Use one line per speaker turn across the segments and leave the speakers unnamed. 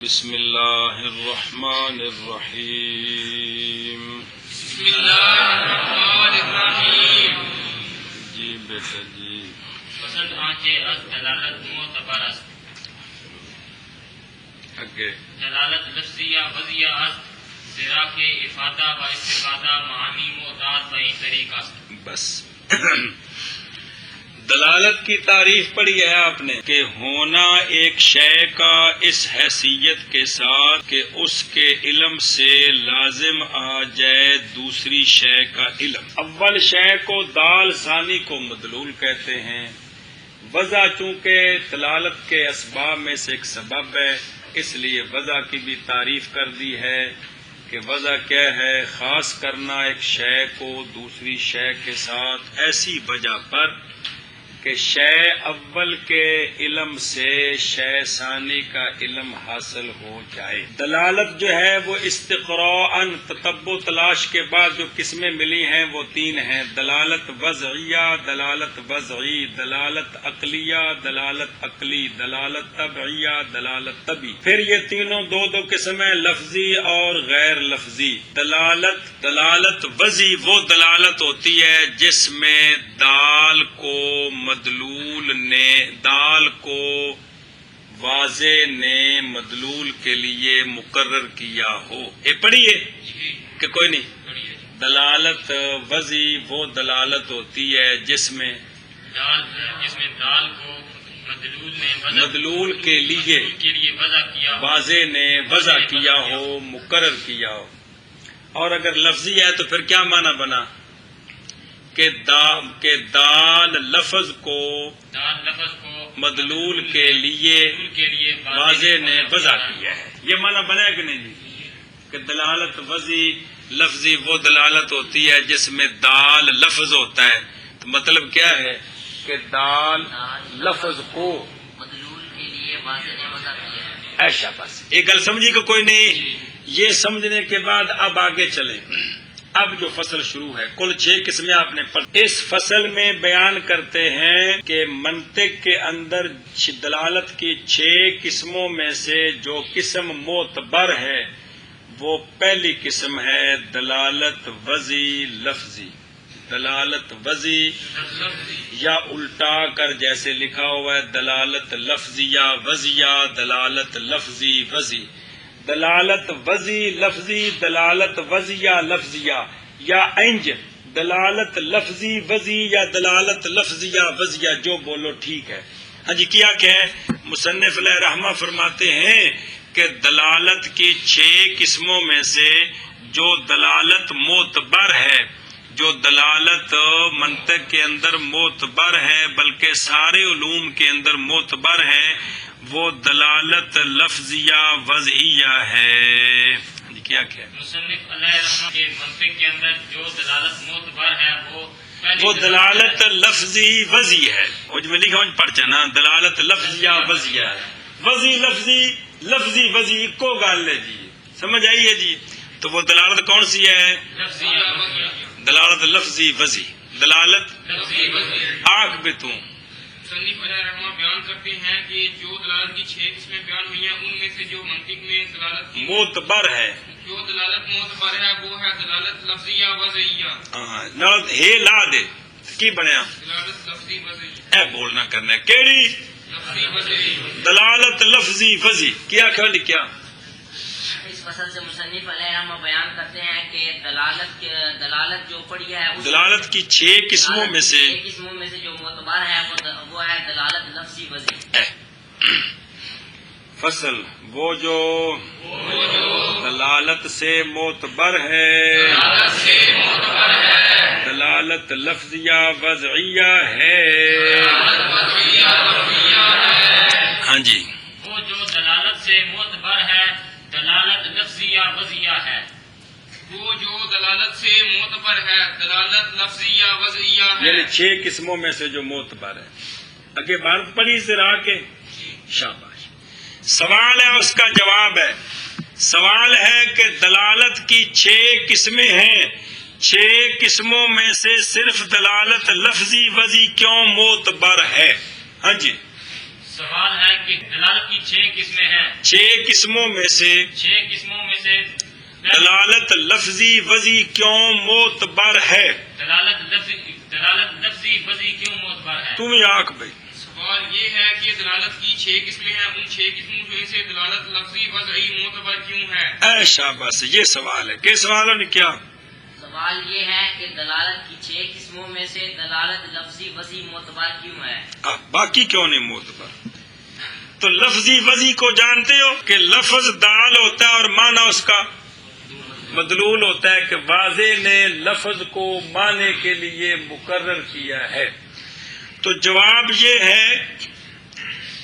بسم اللہ الرحمن الرحیم۔
بسم اللہ الرحمن الرحیم۔
جی بیٹا جی۔
پسند آنچے از دلالت معتبر است۔
اگے
دلالت لفظیہ وضعیہ است، زیرا کے افادہ و استفادہ معانی معتاد و این طریق است۔
بس دلالت کی تعریف پڑھی ہے آپ نے کہ ہونا ایک شے کا اس حیثیت کے ساتھ کہ اس کے علم سے لازم آ جائے دوسری شے کا علم۔ اول شے کو دال، ثانی کو مدلول کہتے ہیں۔ وضع چونکہ دلالت کے اسباب میں سے ایک سبب ہے، اس لیے وضع کی بھی تعریف کر دی ہے کہ وضع کیا ہے؟ خاص کرنا ایک شے کو دوسری شے کے ساتھ ایسی وجہ پر کہ شے اول کے علم سے شے ثانی کا علم حاصل ہو جائے۔ دلالت جو ہے وہ استقراءً تتبع تلاش کے بعد جو قسمیں ملی ہیں وہ تین ہیں: دلالت وضعیہ، دلالت وضعی، دلالت عقلیہ، دلالت عقلی، دلالت طبعیہ، دلالت طبعی۔ پھر یہ تینوں دو قسم ہیں، لفظی اور غیر لفظی۔ دلالت وضعی وہ دلالت ہوتی ہے جس میں دال کو مدلول نے، دال کو واضح نے مدلول کے لیے مقرر کیا ہو۔ یہ پڑھیے کہ کوئی نہیں؟ دلالت وضعی وہ دلالت ہوتی ہے جس میں
دال کو
مدلول کے لیے واضح نے وضع کیا ہو، مقرر کیا ہو۔ اور اگر لفظی ہے تو پھر کیا معنی بنا کہ دال لفظ کو مدلول کے لیے واضح نے وضع کیا ہے۔ یہ معنی بنا کہ نہیں جی؟ کہ دلالت وضعی لفظی وہ دلالت ہوتی ہے جس میں دال لفظ ہوتا ہے، تو مطلب کیا ہے کہ دال لفظ کو
مدلول کے لیے واضح نے وضع کیا ہے۔
ایسا بس ایک گل سمجھی کہ کوئی نہیں؟ یہ سمجھنے کے بعد اب آگے چلیں۔ اب جو فصل شروع ہے، کل 6 قسمیں آپ نے پڑھ، اس فصل میں بیان کرتے ہیں کہ منطق کے اندر دلالت کی 6 قسموں میں سے جو قسم معتبر ہے وہ پہلی قسم ہے دلالت وضعی لفظی۔ دلالت وضعی یا الٹا کر جیسے لکھا ہوا ہے دلالت لفظیہ وضعیہ، دلالت لفظی وضعی، دلالت وضعی لفظی، دلالت وضعیہ لفظیہ، یا انج دلالت لفظی وضعی یا دلالت لفظیہ وضعیہ، جو بولو ٹھیک ہے۔ ہاں جی، کیا کہ مصنف علیہ رحمہ فرماتے ہیں کہ دلالت کی 6 قسموں میں سے جو دلالت معتبر ہے، جو دلالت منطق کے اندر معتبر ہے بلکہ سارے علوم کے اندر معتبر ہے، وہ دلالت لفظیہ وضعیہ ہے۔ کیا
مصنف علیہ رحمہ کے منطق کے اندر جو دلالت معتبر ہے
وہ دلالت لفظی وضعی ہے۔ وہ جو میں لکھا ہوں پڑھ چنا دلالت لفظیہ وضعیہ ہے۔ وضعی لفظی، لفظی وضعی کو گال لے جی، سمجھ آئی ہے جی؟ تو وہ دلالت کون سی ہے؟ دلالت لفظی وضعی، دلالت آنکھ بے توں۔
مصنف علیہ رحمہ بیان کرتے ہیں کہ جو دلالت کی 6 قسمیں بیان ہوئی ہیں ان میں سے جو منطق میں دلالت کی
معتبر ہے،
جو دلالت معتبر ہے وہ ہے دلالت لفظیہ وضعیہ۔
ہے لا دے کی بنیا
دلالت لفظی وضعی،
اے بولنا کرنا ہے کیڑی
لفظی وضعی۔
دلالت لفظی وضعی کیا کھڑ کیا؟
اس فصل سے مصنف علیہ رحمہ بیان کرتے ہیں کہ دلالت جو پڑھی ہے
دلالت کی 6 قسموں میں سے
6 قسموں میں سے جو معتبر ہے وہ ہے دلالت لفظی وضعی۔
فصل وہ جو دلالت سے معتبر ہے، دلالت لفظیہ وضعیہ ہے۔ ہاں جی،
وہ جو دلالت سے معتبر ہے دلالت لفظیہ وضعیہ ہے۔ وہ جو دلالت سے معتبر ہے دلالت لفظیہ وضعیہ ہے۔
یعنی 6 قسموں میں سے جو معتبر ہے۔ آگے بات پڑھی ذرا کے شاباش۔ سوال ہے، اس کا جواب ہے۔ سوال ہے کہ دلالت کی 6 قسمیں ہیں، 6 قسموں میں سے صرف دلالت لفظی وضعی کیوں معتبر ہے؟ ہاں جی،
سوال ہے کہ دلالت کی 6 قسمیں ہیں.
6 قسموں میں سے
6 قسموں میں سے
دلالت لفظی وضعی کیوں معتبر ہے؟
دلالت لفظی وضعی کیوں معتبر ہے؟
تم ہی آنکھ بھائی.
سوال یہ ہے کہ دلالت کی 6 قسمیں ہیں، ان 6 قسموں میں سے دلالت لفظی وضعی معتبر کیوں ہے؟
اے شاباش، یہ سوال ہے. کس سوالوں نے کیا؟
سوال یہ ہے کہ دلالت کی 6 قسموں میں سے دلالت لفظی وضعی معتبر کیوں ہے؟
باقی کیوں نہیں معتبر؟ تو لفظی وضعی کو جانتے ہو کہ لفظ دال ہوتا ہے اور معنی اس کا مدلول ہوتا ہے کہ واضح نے لفظ کو معنی کے لیے مقرر کیا ہے. تو جواب یہ ہے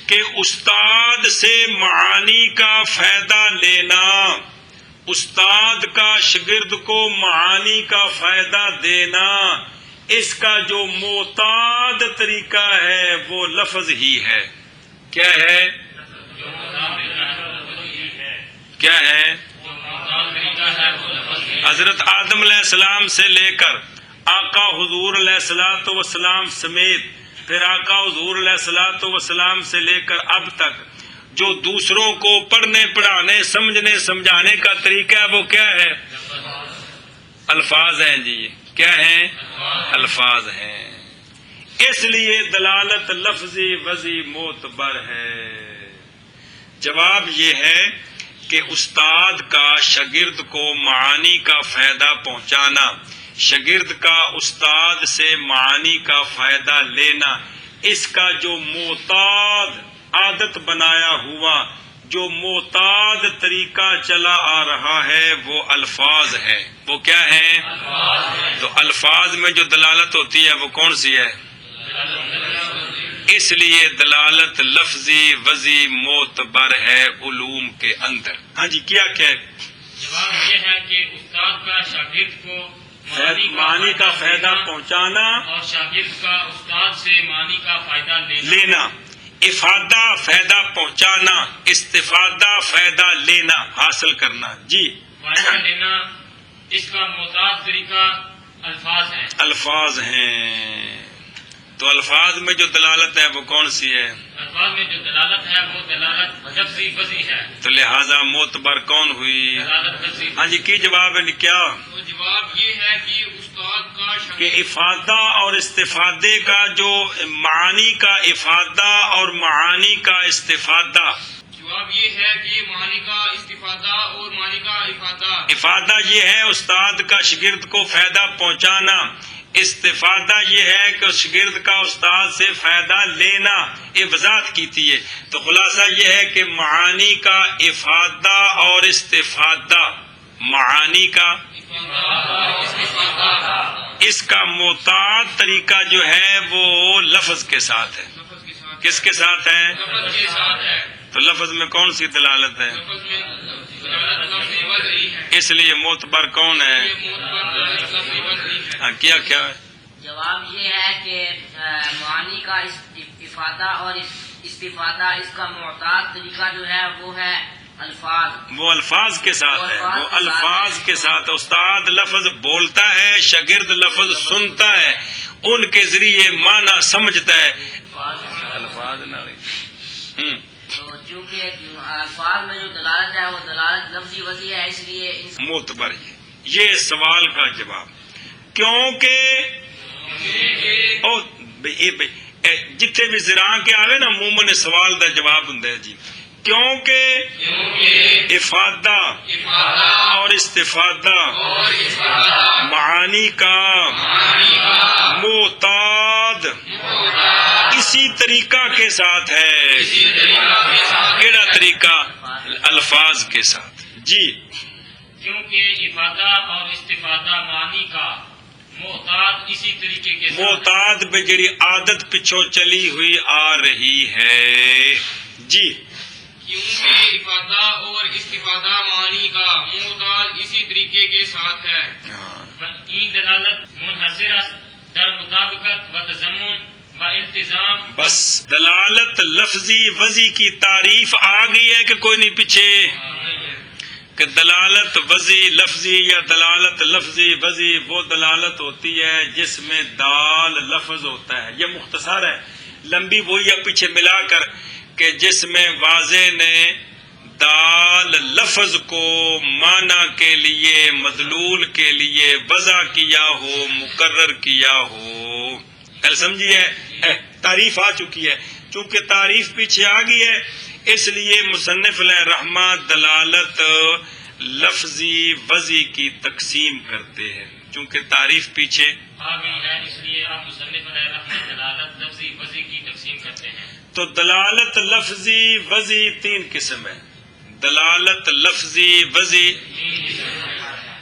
کہ استاد سے معانی کا فائدہ لینا، استاد کا شاگرد کو معانی کا فائدہ دینا، اس کا جو معتاد طریقہ ہے وہ لفظ ہی ہے. کیا ہے؟ کیا ہے؟ حضرت آدم علیہ السلام سے لے کر آقا حضور علیہ الصلوۃ والسلام سمیت پھر آقا حضور علیہ الصلوۃ والسلام سے لے کر اب تک جو دوسروں کو پڑھنے پڑھانے سمجھنے سمجھانے کا طریقہ ہے وہ کیا ہے؟ الفاظ ہیں جی. کیا ہیں؟ الفاظ ہیں. اس لیے دلالت لفظی وضعی معتبر ہے. جواب یہ ہے کہ استاد کا شاگرد کو معانی کا فائدہ پہنچانا، شاگرد کا استاد سے معانی کا فائدہ لینا، اس کا جو معتاد عادت بنایا ہوا، جو معتاد طریقہ چلا آ رہا ہے وہ الفاظ ہے. وہ کیا ہے؟ تو الفاظ میں جو دلالت ہوتی ہے وہ کون سی ہے؟ اس لیے دلالت لفظی وضعی معتبر ہے علوم کے اندر. ہاں جی، کیا کہ
جواب یہ ہے کہ استاد کا شاگرد کو
معنی کا فائدہ پہنچانا
اور شاگرد کا استاد سے معنی کا فائدہ
لینا، افادہ فائدہ پہنچانا، استفادہ فائدہ لینا، حاصل کرنا. جی،
فائدہ لینا، اس کا معتاد طریقہ الفاظ ہیں.
الفاظ ہیں. تو الفاظ میں جو دلالت ہے وہ کون سی ہے؟
الفاظ میں جو دلالت ہے وہ دلالت لفظی وضعی ہے.
تو لہذا معتبر کون ہوئی؟
دلالت لفظی.
ہاں جی، کی جواب ہے کیا؟
تو جواب یہ ہے کہ استاد کا
کہ افادہ اور استفادے کا جو معانی کا افادہ اور معانی کا استفادہ،
جواب یہ ہے کہ معنی کا استفادہ اور معنی کا افادہ.
افادہ یہ ہے استاد کا شاگرد کو فائدہ پہنچانا، استفادہ یہ ہے کہ شاگرد کا استاد سے فائدہ لینا. یہ وضاحت کی تھی ہے. تو خلاصہ یہ ہے کہ معانی کا افادہ اور استفادہ، معانی کا اس کا معتاد طریقہ جو ہے وہ لفظ کے ساتھ ہے. کس کے ساتھ ہے؟
لفظ کے ساتھ ہے.
تو لفظ میں کون سی دلالت ہے؟
لفظ میں دلالت لفظی وضعی ہے.
اس لیے معتبر کون ہے؟
لفظی وضعی ہے.
ہاں، کیا ہے؟
جواب یہ ہے کہ معانی کا افادہ اور استفادہ، اس کا معتاد طریقہ جو ہے وہ ہے الفاظ.
وہ الفاظ کے ساتھ ہے. وہ الفاظ کے ساتھ استاد لفظ بولتا ہے، شاگرد لفظ سنتا ہے، ان کے ذریعے معنی سمجھتا ہے. الفاظ
تو چونکہ الفاظ میں جو دلالت ہے وہ دلالت لفظی وضعی ہے، اس لیے
معتبر ہے. یہ سوال کا جواب. کیونکہ جتنے بھی زراں کے آوے نا عموماً سوال دا جواب ہوں جی. کیونکہ افادہ اور استفادہ معانی کا معتاد اسی طریقہ کے ساتھ ہے. کیڑا طریقہ؟ الفاظ کے ساتھ. جی،
کیونکہ افادہ اور استفادہ معنی کا محتاط اسی طریقے کے ساتھ
محتاط میں جڑی عادت پچھو چلی ہوئی آ رہی ہے. جی،
کیونکہ افادہ اور استفادہ معنی کا محتاط اسی طریقے کے ساتھ ہے. این دلالت منحصر در مطابقت و تضمن و التزام.
بس دلالت لفظی وضعی کی تعریف آ گئی ہے کہ کوئی نہیں پیچھے؟ کہ دلالت وضعی لفظی یا دلالت لفظی وضعی وہ دلالت ہوتی ہے جس میں دال لفظ ہوتا ہے. یہ مختصر ہے، لمبی وہی ہے پیچھے ملا کر کہ جس میں واضح نے دال لفظ کو معنی کے لیے مدلول کے لیے وضع کیا ہو مقرر کیا ہو. کل سمجھیے تعریف آ چکی ہے. چونکہ تعریف پیچھے آ گئی ہے اس لیے مصنف علیہ رحمہ دلالت لفظی وضعی کی تقسیم کرتے ہیں. چونکہ تعریف پیچھے
آ گئی ہے اس لیے آپ مصنف علیہ رحمہ دلالت لفظی وضعی کی تقسیم کرتے ہیں.
تو دلالت لفظی وضعی تین قسم ہے. دلالت لفظی وضعی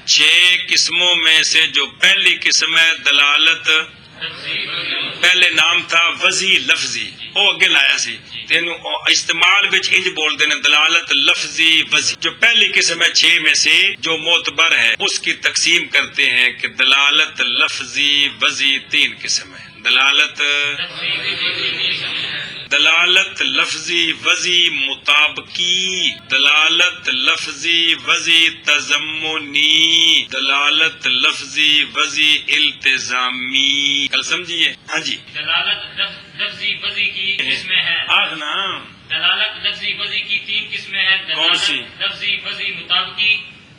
6 قسموں میں سے جو پہلی قسم ہے دلالت پہلے نام تھا وضعی لفظی وہ اگے لایا سی تینوں استعمال وچ انج بولتے ہیں دلالت لفظی وضعی. جو پہلی قسم ہے 6 میں سے جو معتبر ہے اس کی تقسیم کرتے ہیں کہ دلالت لفظی وضعی 3 قسم ہے. دلالت لفظی وضعی مطابقی، دلالت لفظی وضعی تضمنی، دلالت لفظی وضعی التزامی. کل سمجھیے؟ ہاں جی.
دلالت لفظی وضعی کی قسمیں ہیں.
آخنا
دلالت لفظی وضعی کی 3 قسمیں ہیں.
کون سی؟
لفظی وضعی مطابقی،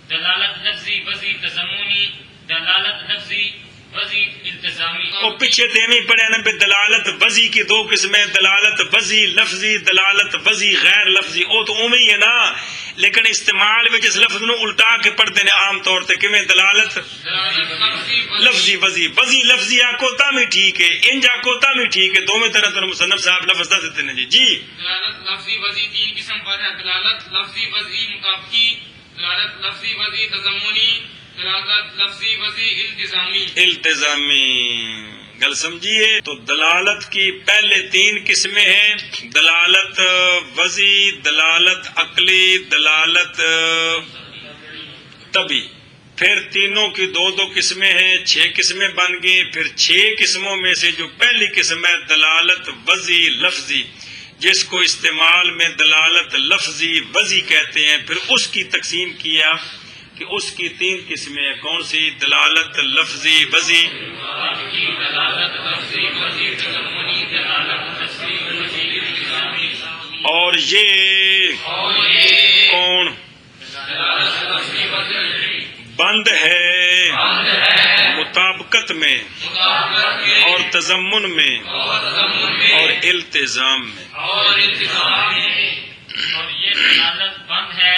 دلالت لفظی وضعی تضمنی، دلالت لفظی وضعی التزامی.
وہ پیچھے دینے پڑے نا. دلالت وضعی کی 2 قسمیں دلالت وضعی لفظی دلالت وضعی غیر لفظی. وہ تو اوویں ہی ہے نا لیکن استعمال میں جس لفظ نو الٹا کے پڑھتے ہیں عام طور تے کیویں دلالت لفظی وضعی وضعی لفظی آکو تا بھی ٹھیک ہے انج آکو تا بھی ٹھیک ہے. دونوں طرح تو مصنف صاحب لفظ دس دیتے ہیں. جی
دلالت لفظی وضعی 3 قسم پر ہے. دلالت لفظی وضعی مطابقی، دلالت لفظی وضعی تضمنی، دلالت لفظی وضعی
التزامی. گل سمجھیے؟ تو دلالت کی پہلے 3 قسمیں ہیں. دلالت وضعی، دلالت عقلی، دلالت طبعی. پھر تینوں کی 2 قسمیں ہیں. 6 قسمیں بن گئی. پھر 6 قسموں میں سے جو پہلی قسم ہے دلالت وضعی لفظی جس کو استعمال میں دلالت لفظی وضعی کہتے ہیں پھر اس کی تقسیم کیا کہ اس کی 3 قسمیں ہیں. کون سی؟ دلالت لفظی وضعی اور یہ کون بند ہے مطابقت میں اور تضمن میں اور التزام میں.
اور یہ دلالت بند ہے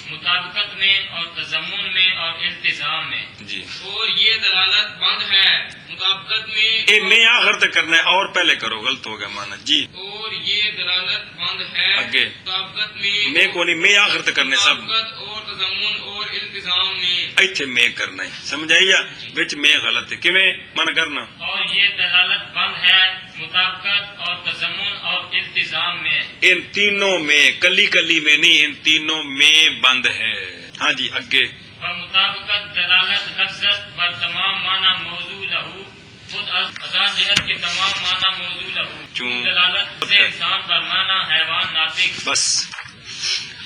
مطابقت میں اور تضمن میں اور التزام میں.
جی.
اور یہ دلالت بند ہے مطابقت میں
میں آخر تک کرنا ہے اور پہلے کرو غلط ہو گیا مانا. جی.
اور یہ دلالت بند ہے
آگے
مطابقت میں
میں کو نہیں میں آخر تک کرنا ہے سب
مطابقت اور تضمن اور التزام میں.
ایتھے میں کرنا ہے سمجھائیے وچ میں غلط ہے کیویں من کرنا.
اور یہ دلالت بند ہے مطابقت اور تضمن اور التزام میں.
ان تینوں میں کلی کلی میں نہیں ان تینوں میں بند ہے. ہاں جی اگے.
مطابقت دلالت لفظت پر تمام معنی موضوع لہو خود ازان جہت کے تمام معنی موضوع لہو.
چون
دلالت سے انسان پر معنی حیوان ناطق.
بس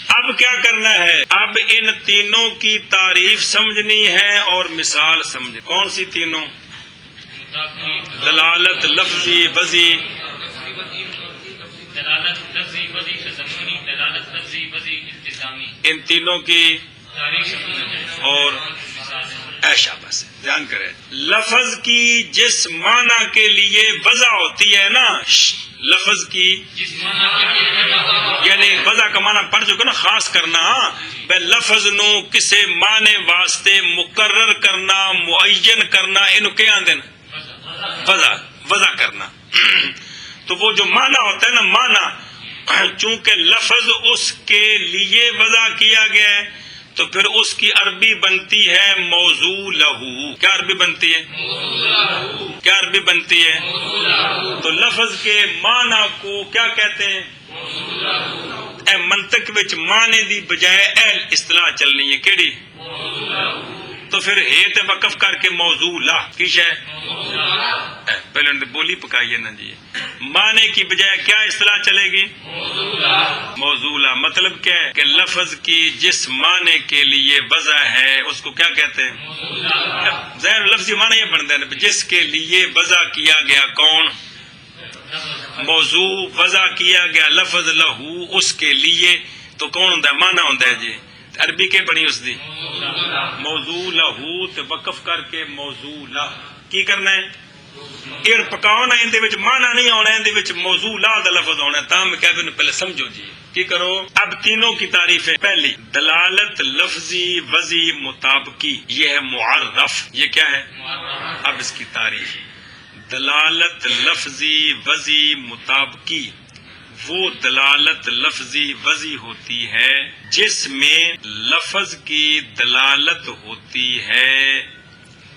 اب کیا کرنا ہے؟ اب ان تینوں کی تعریف سمجھنی ہے اور مثال سمجھ. کون سی تینوں؟ دلالت لفظی وضعی
دلالت لفظی وضعی تضمنی دلالت لفظی وضعی التزامی.
ان تینوں کی
تاریخ
اور ایشا بس دھیان کرے. لفظ کی جس معنی کے لیے وضع ہوتی ہے نا لفظ کی
جس معنی
یعنی وضع کا معنی پڑھ چکے نا خاص کرنا بے لفظ نو کسے معنی واسطے مقرر کرنا معین کرنا انو کیا آندے نا وضع کرنا. تو وہ جو معنی ہوتا ہے نا معنی چونکہ لفظ اس کے لیے وضع کیا گیا ہے تو پھر اس کی عربی بنتی ہے موضوع لہو. کیا عربی بنتی ہے؟ کیا عربی بنتی ہے؟ تو لفظ کے معنی کو کیا کہتے ہیں؟ اے منطق وچ معنی دی بجائے اہل اصطلاح چلنی ہے کیڑی؟ تو پھر ہے تے وقف کر کے موضوع لا کی شے پہلے بولی پکائیے نا جی. معنی کی بجائے کیا اصطلاح چلے گی؟ موضوع لا. مطلب کیا ہے کہ لفظ کی جس معنی کے لیے وضع ہے اس کو کیا کہتے ہیں؟ ظاہر لفظی معنی یہ بنتا ہے جس کے لیے وضع کیا گیا. کون؟ موضوع وضع کیا گیا لفظ لہو اس کے لیے تو کون ہوندا ہے معنی ہوندا ہے جی عربی کے بنی اس دی موضوع لہو تے وقف کر کے موضوع لا کی کرنا ہے ایر پکاؤنا اندے وچ معنی نہیں ہونا اندے وچ موضوع لا دا لفظ ہونا ہے تاں میں کہتے ہیں پہلے سمجھو جی کی کرو اب تینوں کی تعریفیں پہلی دلالت لفظی وضعی مطابقی یہ ہے معرف یہ کیا ہے اب اس کی تعریف دلالت لفظی وضعی مطابقی وہ دلالت لفظی وضعی ہوتی ہے جس میں لفظ کی دلالت ہوتی ہے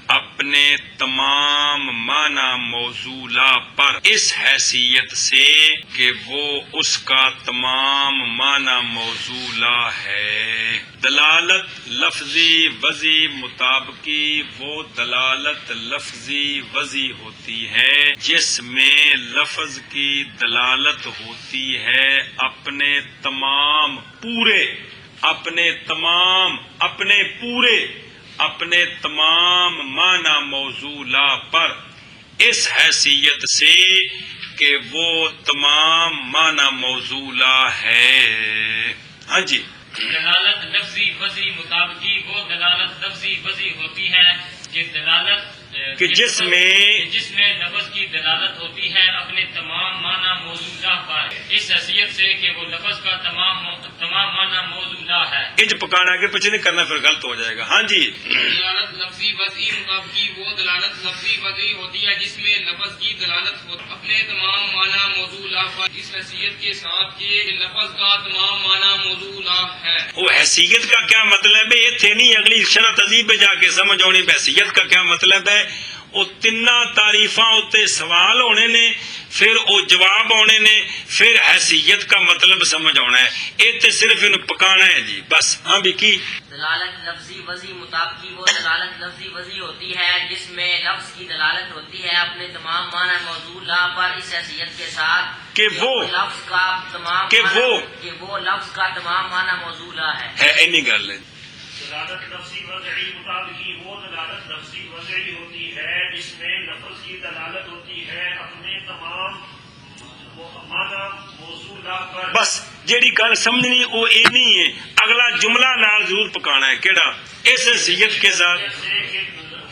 اپنے تمام معنی موصولہ پر اس حیثیت سے کہ وہ اس کا تمام معنی موصولہ ہے دلالت لفظی وضعی مطابقی وہ دلالت لفظی وضعی ہوتی ہے جس میں لفظ کی دلالت ہوتی ہے اپنے تمام پورے اپنے تمام معنی موصولہ پر اس حیثیت سے کہ وہ تمام معنی موصولہ ہے ہاں جی
دلالت لفظی وضعی مطابقی وہ دلالت لفظی وضعی ہوتی ہے کہ جس میں لفظ کی دلالت ہوتی ہے اپنے تمام معنی موصولہ پر اس حیثیت سے کہ وہ لفظ کا تمام معنی موصولہ ہے
انج پکانا آگے پیچھے نہیں کرنا پھر غلط ہو جائے گا ہاں جی
دلالت لفظی وضعی مطابقی وہ دلالت لفظی وضعی ہوتی ہے جس میں لفظ کی دلالت اپنے تمام معنی موصولہ پر اس حیثیت کے ساتھ کہ لفظ کا تمام معنی موصولہ ہے
وہ حیثیت کا کیا مطلب ہے یہ تھے نہیں اگلی شرح تہذیب پہ جا کے سمجھ آنی حیثیت کا کیا مطلب ہے وہ تین تعریفاں اتنے سوال ہونے نے پھر وہ جواب آنے نے پھر حیثیت کا مطلب سمجھ آنا ہے یہ تو صرف انہوں پکانا ہے جی بس ہاں بھی کی
دلالت لفظی وضعی مطابقی وہ دلالت لفظی وضعی ہوتی ہے جس میں لفظ کی دلالت ہوتی ہے اپنے تمام معنی موصولہ پر اس حیثیت کے ساتھ
کہ وہ
لفظ کا تمام معنی موصولہ ہے
اینی گل ہے
دلالت لفظی وضعی مطابقی وہ دلالت لفظی وضعی ہوتی ہے جس میں لفظ کی دلالت ہوتی ہے اپنے تمام معنی موصولہ پر
بس جیڑی گل سمجھنی وہ اینی ہے اگلا جملہ نال ضرور پکانا ہے کیڑا اس حیثیت کے ساتھ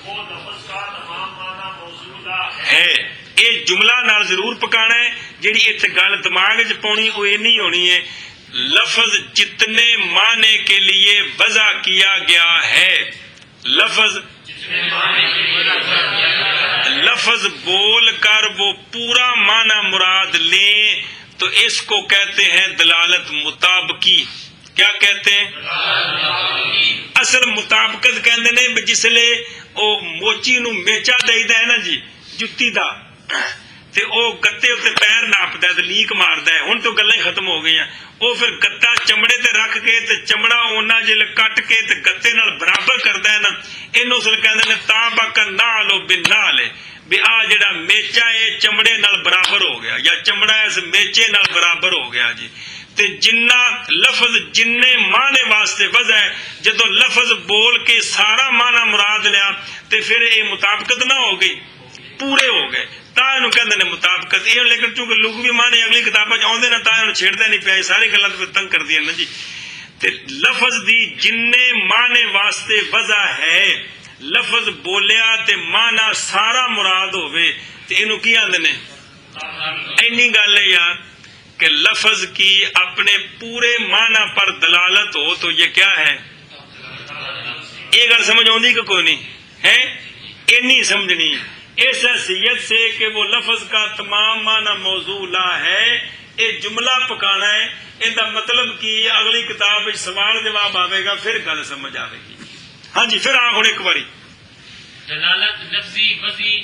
وہ لفظ کا تمام معنی موصولہ
ہے یہ جملہ نال ضرور پکانا ہے جیڑی اتنے گل دماغ چ پاؤنی وہ اینی ہونی ہے لفظ جتنے معنی کے لیے وضع کیا گیا ہے لفظ بول کر وہ پورا معنی مراد لیں تو اس کو کہتے ہیں دلالت مطابقی کیا کہتے ہیں اصل مطابقت کہتے ہیں جس لئے وہ موچی نو میچا دئیدا ہے نا جی جتی دا تے او گتے اتنے پیر ناپدا ہے تے لیک ماردا ہے ہن تو گلاں ختم ہو گئی وہ پھر گتا چمڑے تے رکھ کے تے چمڑا اونا جل کٹ کے تے گتے نال برابر کردا ہے نا اینو اصل کہندے نے تا بک نالو بنال بھی آ جڑا میچا ہے چمڑے نال برابر ہو گیا یا چمڑا اس میچے نال برابر ہو گیا جی تے جنہ لفظ جننے معنی واسطے وضع ہے جدو لفظ بول کے سارا معنی مراد لیا تے پھر یہ مطابقت نہ ہو گئی پورے ہو گئے تا انہوں کہندے نے مطابقت یہ لیکن چونکہ لغوی معنی اگلی کتاباں وچ اوندے نا تا انہوں چھیڑدا نہیں پیا ساری گلاں تے تنگ کر دیا نا جی تے لفظ دی جننے معنی واسطے وضع ہے لفظ بولیا تے معنی سارا مراد ہوئے تے انہوں کی آندے نے اینی گل ہے یار کہ لفظ کی اپنے پورے معنی پر دلالت ہو تو یہ کیا ہے یہ گل سمجھ آندی کہ کوئی نہیں ہے اینی سمجھنی اس حیثیت سے کہ وہ لفظ کا تمام معنی موصولہ ہے یہ جملہ پکانا ہے ان کا مطلب کی اگلی کتاب سوال جواب آئے گا پھر گل سمجھ آئے گی ہاں جی پھر آخر ایک باری
دلالت لفظی وضعی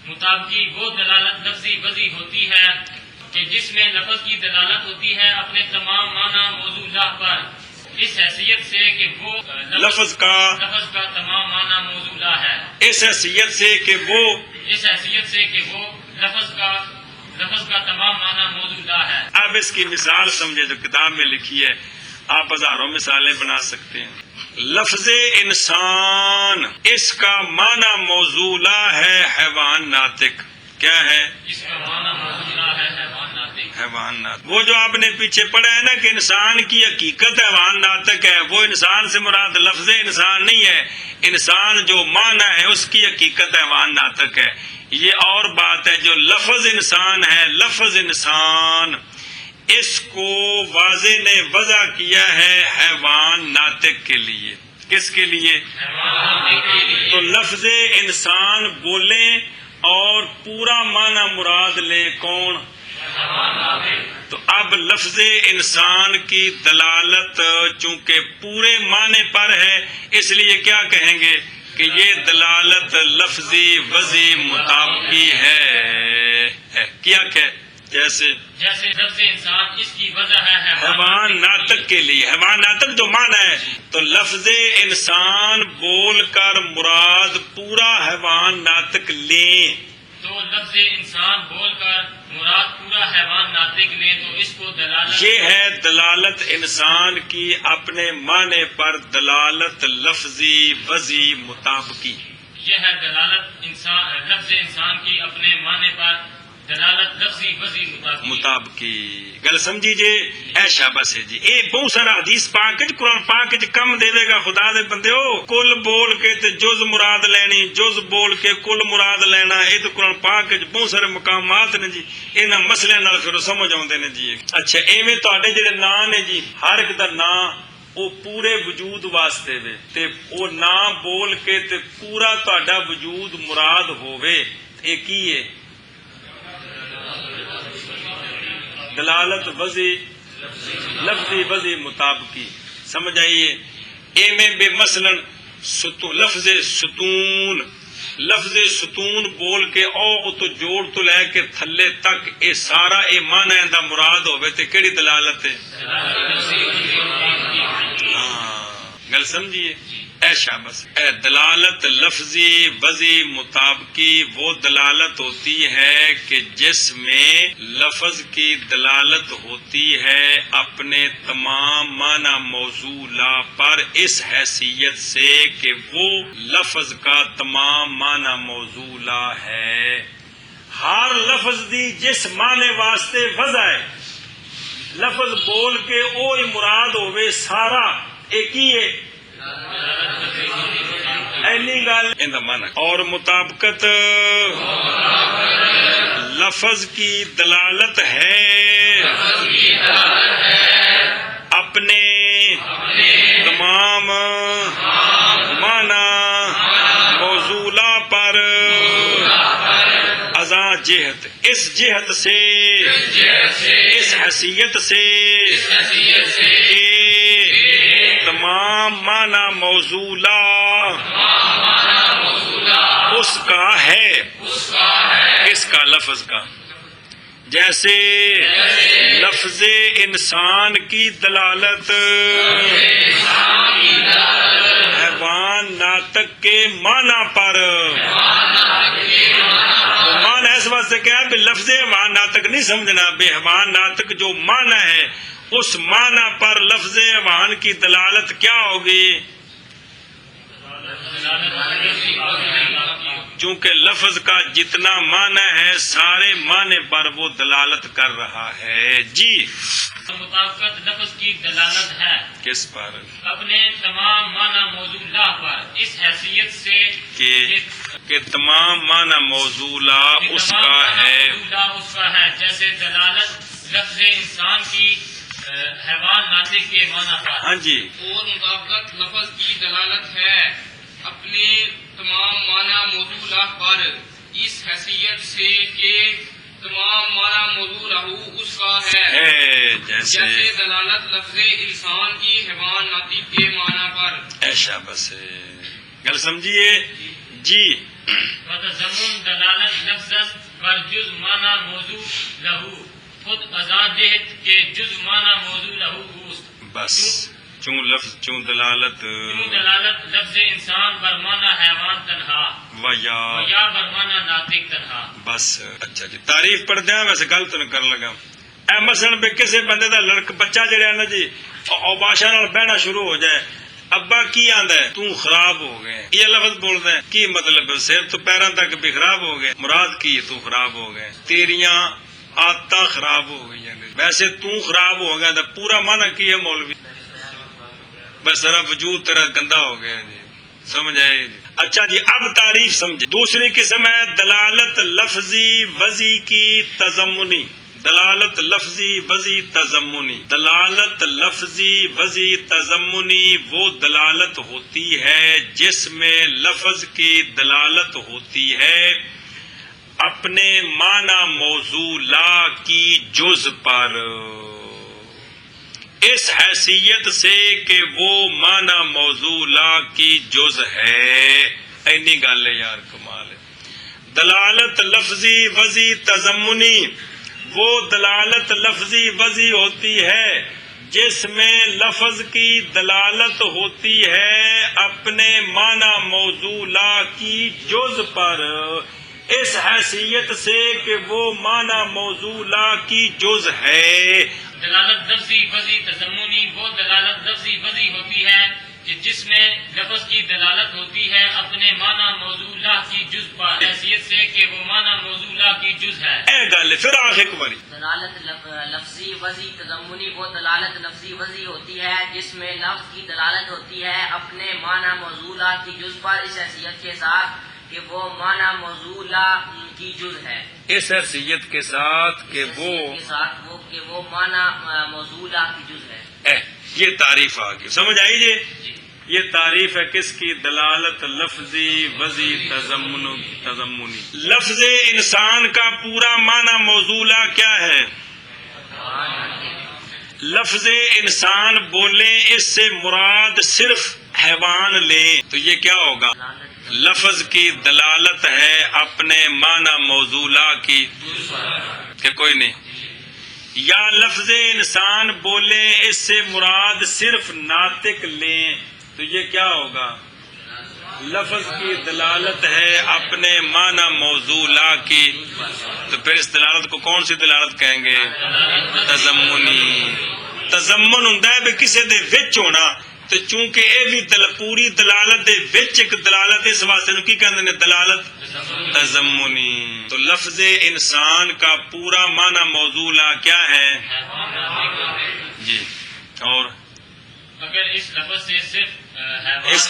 مطابقی وہ دلالت لفظی وضعی ہوتی ہے کہ جس میں لفظ کی دلالت ہوتی ہے اپنے تمام معنی موصولہ پر اس حیثیت سے کہ وہ
لفظ کا
تمام معنی موصولہ ہے
اس حیثیت سے کہ وہ
لفظ کا تمام معنی موصولہ ہے
اب اس کی مثال سمجھے جو کتاب میں لکھی ہے آپ ہزاروں مثالیں بنا سکتے ہیں لفظ انسان اس کا معنی موصولہ ہے حیوان ناطق کیا ہے
اس کا معنی موصولہ ہے حیوان
حیوان ناطق. وہ جو آپ نے پیچھے پڑھا ہے نا کہ انسان کی حقیقت حیوان ناطق ہے، وہ انسان سے مراد لفظ انسان نہیں ہے، انسان جو معنی ہے اس کی حقیقت حیوان ناطق ہے. یہ اور بات ہے. جو لفظ انسان ہے، لفظ انسان اس کو واضح نے وضع کیا ہے حیوان ناطق کے لیے. کس کے لیے؟ تو لفظ انسان بولیں اور پورا معنی مراد لیں کون؟ تو اب لفظ انسان کی دلالت چونکہ پورے معنی پر ہے، اس لیے کیا کہیں گے کہ یہ دلالت لفظی وضعی مطابقی ہے. کیا کہ جیسے
لفظ انسان اس کی وجہ ہے
حیوان ناطق کے لیے، حیوان ناطق جو معنی ہے، تو لفظ انسان بول کر مراد پورا حیوان ناطق لیں.
تو لفظ انسان بول کر مراد پورا حیوان ناطق لیں تو اس کو دلالت،
یہ ہے دلالت انسان کی اپنے معنی پر دلالت لفظی وضعی مطابقی.
یہ ہے دلالت انسان، لفظ انسان کی اپنے معنی پر دلالت لفظی وضعی
مطابقی. گل سمجھی جی؟ ایشا بس ہے جی. اے بہت سارا حدیث پاک قرآن پاک کم دے گا. خدا دے بندے ہو، کل بول کے تے جز مراد لینی، جز بول کے کل مراد لینا، یہ تو قرآن پاک بہت سارے مقامات نے جی. انہاں مسئلے نال پھر سمجھ آتے نے جی. اچھا ایویں تواڈے جڑے نام نے جی، ہر ایک دا نام وہ پورے وجود واسطے وے تے وہ نام بول کے تے پورا تہاڈا وجود مراد ہووے، یہ کی ہے؟ دلالت وضعی لفظی وضعی مطابقی. سمجھ آئیے؟ ایویں بے مثلاً لفظ ستون، لفظ ستون بول کے او تو جوڑ تو لے کے تھلے تک اے سارا اے معنی دا مراد ہوئے تے کیڑی دلالت ہے؟ گل سمجھیے؟ ایشا بس. اے دلالت لفظی وضعی مطابقی وہ دلالت ہوتی ہے کہ جس میں لفظ کی دلالت ہوتی ہے اپنے تمام معنی موصولہ پر اس حیثیت سے کہ وہ لفظ کا تمام معنی موصولہ ہے. ہر لفظ دی جس معنی واسطے وضع ہے، لفظ بول کے او ہی مراد ہوئے سارا ایک ہی ہے. اینی گل ان معنی اور مطابقت لفظ کی دلالت ہے اپنے تمام معنی موصولہ پر ازاں جہت، اس جہت سے، اس حیثیت سے تمام معنی موصولہ اس کا ہے، اس کا لفظ کا. جیسے لفظ انسان کی دلالت حیوان ناطق کے معنی پر، معنی اس واسطے کیا ہے کہ لفظ حیوان ناطق نہیں سمجھنا، بے حیوان ناطق جو معنی ہے اس معنی پر لفظ حیوان کی دلالت کیا ہوگی؟ چونکہ لفظ کا جتنا معنی ہے سارے معنی پر وہ دلالت کر رہا ہے. جی
مطابقت لفظ کی دلالت ہے
کس پر؟
اپنے تمام معنی موصولہ پر اس حیثیت سے
کہ تمام معنی موصولہ اس کا ہے.
اس کا ہے. جیسے دلالت لفظ انسان کی حیوان ناطق کے معنی پر.
ہاں جی.
اور مطابقت لفظ کی دلالت ہے اپنے تمام معنی موصولہ پر اس حیثیت سے کہ تمام معنی موصولہ اس کا ہے. جیسے دلالت لفظ انسان کی حیوان ناطق کے معنی پر.
ایشا بس گل سمجھیے جی.
وتضمن دلالت لفظ پر جز معنی موضوع لہو خود ازادہت کے جز معنی موضوع لہو گوست.
بس چون دلالت
لفظ انسان بر معنی حیوان تنہا و یا بر معنی ناطق تنہا.
بس اچھا جی تعریف پڑھ دیا. ویسے گل تو نہیں کر لگا. اے مثلا بے کسی بندے دا لڑک بچہ جڑا نا جی اوباشا نال بہنا شروع ہو جائے، ابا کی آندا ہے تو خراب ہو گئے، یہ لفظ بولدا ہے کی مطلب ہے؟ سر تو پیراں تک بھی خراب ہو گئے. مراد کی تو خراب ہو گئے. تیریاں آتا خراب ہو گئی ہے. ویسے تو خراب ہو گیا تو پورا معنی کی ہے مولوی؟ بس ذرا وجود تیرا گندا ہو گیا جی. سمجھ آئے جی؟ اچھا جی اب تعریف سمجھے. دوسری قسم ہے دلالت لفظی وضعی کی تضمنی. دلالت لفظی وضعی تضمنی. دلالت لفظی وضعی تضمنی وہ دلالت ہوتی ہے جس میں لفظ کی دلالت ہوتی ہے اپنے معنی موضوع لا کی جز پر، اس حیثیت سے کہ وہ معنی موضوع لا کی جز ہے. اینی گل ہے یار، کمال ہے. دلالت لفظی وضعی تضمنی وہ دلالت لفظی وضعی ہوتی ہے جس میں لفظ کی دلالت ہوتی ہے اپنے معنی موضوع لا کی جز پر، اس حیثیت سے کہ وہ معنی موضوع لا کی جز ہے.
دلالت لفظی وضعی تضمنی وہ دلالت لفظی وضعی ہوتی ہے کہ جس میں لفظ کی دلالت ہوتی ہے اپنے معنی موضوع لا کی جز پر، حیثیت سے کہ وہ معنی موضوع لا کی جز ہے.
اے گل پھر آخر باری
دلالت لفظی وضعی تضمنی وہ دلالت لفظی وضعی ہوتی ہے جس میں لفظ کی دلالت ہوتی ہے اپنے معنی موضوع لا کی جز پر، اس حیثیت کے ساتھ کہ وہ معنی موضوع لا کی جز ہے.
اس حیثیت کے ساتھ کہ
وہ معنی موضوع لا کی جز ہے.
یہ تعریف آ گئی. سمجھ آئی جی؟ یہ تعریف ہے کس کی؟ دلالت لفظی وضعی تضمنی. لفظ انسان کا پورا معنی موضوع لا کیا ہے؟ لفظ انسان بولیں اس سے مراد صرف حیوان لیں تو یہ کیا ہوگا؟ لفظ کی دلالت ہے اپنے معنی موضوع لا کی کہ کوئی نہیں. یا لفظ انسان بولیں اس سے مراد صرف ناطق لیں تو یہ کیا ہوگا؟ لفظ کی دلالت ہے اپنے معنی موضوع لا کی. تو پھر اس دلالت کو کون سی دلالت کہیں گے؟ تضمنی. تضمن ہوں بھی کسی دے وچ ہونا، تو چونکہ یہ بھی پوری دلالت دے وچ ایک دلالت، اس واسطے کی کہتے ہیں دلالت تضمنی. تو لفظ انسان کا پورا معنی موضوع لا کیا ہے جی؟ اور
اگر اس لفظ سے صرف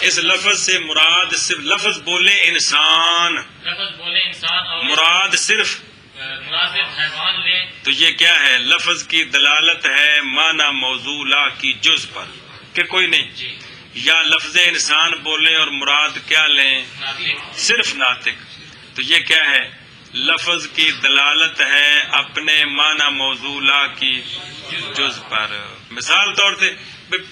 اس لفظ سے مراد صرف لفظ بولے انسان،
لفظ بولے انسان اور
مراد صرف
مناسب حیوان لیں
تو یہ کیا ہے؟ لفظ کی دلالت ہے معنی موضوع لا کی جز پر کہ کوئی نہیں.
جی
یا لفظ انسان بولیں اور مراد کیا لیں؟
ناطق.
صرف ناطق تو یہ کیا ہے؟ لفظ کی دلالت ہے اپنے معنی موضوع لا کی جز پر. مثال طور سے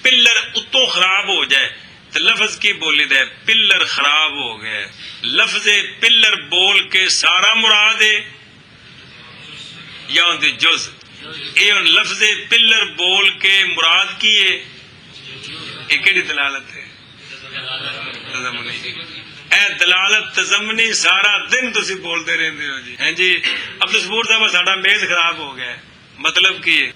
پلر اتوں خراب ہو جائے تو لفظ کی بولی دے پلر خراب ہو گئے. لفظ پلر بول کے سارا مراد ہے یا ان دی جز؟ یہ لفظ پلر بول کے مراد کی ہے، یہ کیڑی دلالت ہے؟ تضمنی. اے دلالت تضمنی سارا دن تسی بولتے رہتے ہو جی. ہیں جی عبد الصبور صاحب ساڈا میز خراب ہو گیا، مطلب کی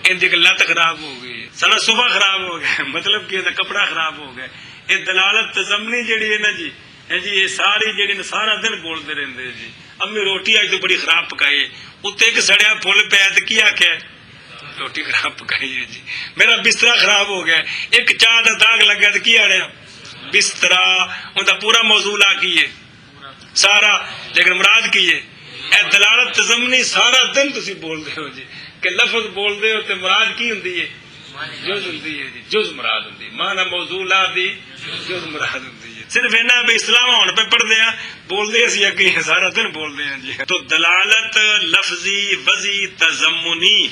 ان کی لت خراب ہو گئی، سارا صبح خراب ہو گیا، مطلب کی کپڑا خراب ہو گیا. یہ دلالت تضمنی جڑی ہے نا جی، ہیں جی یہ ساری جڑی سارا دن بولتے رہتے جی. امی روٹی اج تو بڑی خراب پکائی، اتنے ایک سڑیا پھول پیا تو کی آخیا؟ روٹی خراب پکائی ہے جی. میرا بسترا خراب ہو گیا، ایک چاہ کا داغ لگا تو کی آڑیا؟ بسترا. ان کا پورا موضوع لا کی ہے سارا، لیکن مراد کی ہے اے دلالت تضمنی سارا دن تسی بولتے ہو جی کہ لفظ بولتے ہو تو مراد کی ہوندی ہے؟ جز ہوندی ہے جی، جز مراد ہوندی. معنی موضوع لا دی جز مراد ہوندی ہے. صرف اینا بھی اسلام ہون پہ پڑھتے ہیں، بولتے اسی اگے سارا دن بولتے ہیں جی. تو دلالت لفظی وضعی تضمنی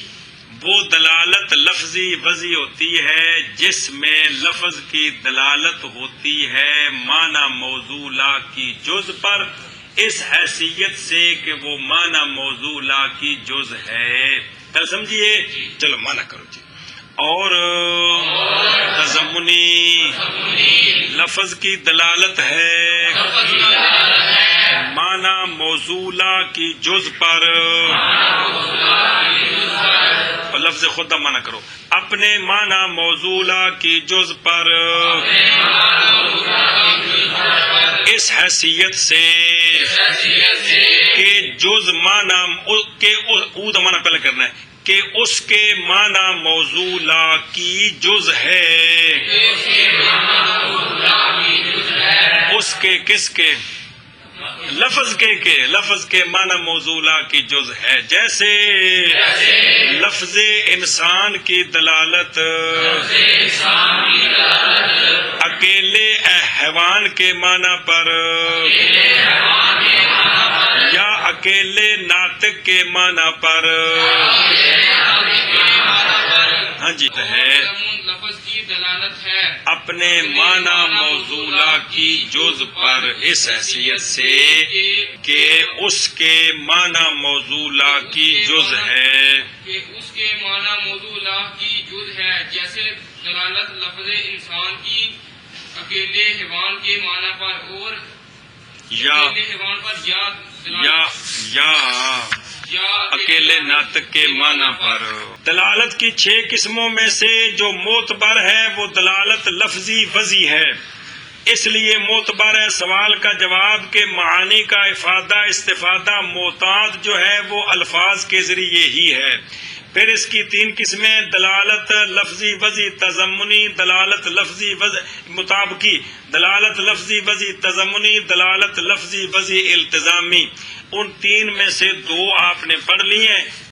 وہ دلالت لفظی وضعی ہوتی ہے جس میں لفظ کی دلالت ہوتی ہے معنی موضوع لا کی جز پر، اس حیثیت سے کہ وہ معنی موضوع لا کی جز ہے. کل سمجھیے؟ چلو معنی کرو جی. اور تضمنی لفظ کی دلالت ہے معنی موضوع لا کی جز پر. لفظ خود کا معنی کرو، اپنے معنی موضوع لا کی جز پر، اس حیثیت سے کہ جز معنی کے اود معنی پہلے کرنا ہے کہ اس کے معنی موضوع لا کی جز ہے، اس کے کس کے لفظ کے معنی موضوع لا کی جز ہے، جیسے لفظ انسان کی دلالت اکیلے حیوان کے معنی پر یا اکیلے ناطق کے معنی پر ہاں جی ہے
لفظ کی دلالت ہے
اپنے معنی موضوع کی جز پر اس حیثیت سے کہ اس کے معنی موضوع کی جز ہے،
کہ اس کے معنی موضوع لا کی جز ہے، جیسے دلالت لفظ انسان کی اکیلے حیوان کے معنی پر اور
یا
اکیلے حیوان پر
یا اکیلے ناطق کے معنی پر۔ دلالت کی 6 قسموں میں سے جو معتبر ہے وہ دلالت لفظی وضعی ہے، اس لیے معتبر ہے سوال کا جواب کہ معانی کا افادہ استفادہ معتاد جو ہے وہ الفاظ کے ذریعے ہی ہے۔ پھر اس کی 3 قسمیں دلالت لفظی وضعی تضمنی، دلالت لفظی مطابقی، دلالت لفظی وضعی تضمنی، دلالت لفظی وضعی التزامی۔ ان 3 میں سے 2 آپ نے پڑھ لی ہیں۔